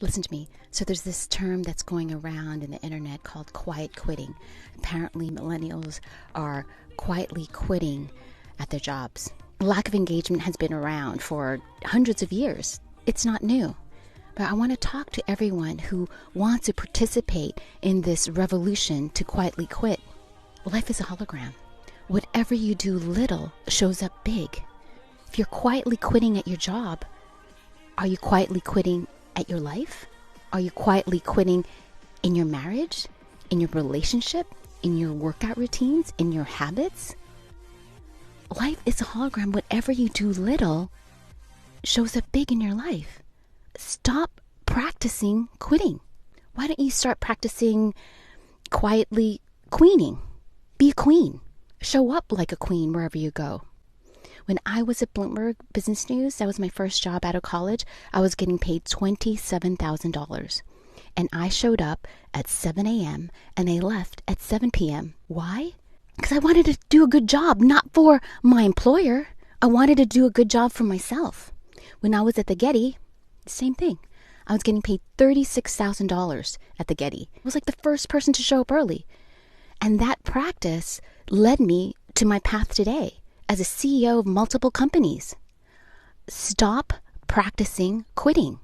Listen to me. So there's this term that's going around in the internet called quiet quitting. Apparently, millennials are quietly quitting at their jobs. Lack of engagement has been around for hundreds of years. It's not new. But I want to talk to everyone who wants to participate in this revolution to quietly quit. Life is a hologram. Whatever you do little shows up big. If you're quietly quitting at your job, are you quietly quitting at your life? Are you quietly quitting in your marriage, in your relationship, in your workout routines, in your habits? Life is a hologram. Whatever you do little shows up big in your life. Stop practicing quitting. Why don't you start practicing quietly queening? Be a queen. Show up like a queen wherever you go. When I was at Bloomberg Business News, that was my first job out of college, I was getting paid $27,000. And I showed up at 7 a.m. and I left at 7 p.m. Why? Because I wanted to do a good job, not for my employer. I wanted to do a good job for myself. When I was at the Getty, same thing. I was getting paid $36,000 at the Getty. I was like the first person to show up early. And that practice led me to my path today as a CEO of multiple companies. Stop practicing quitting.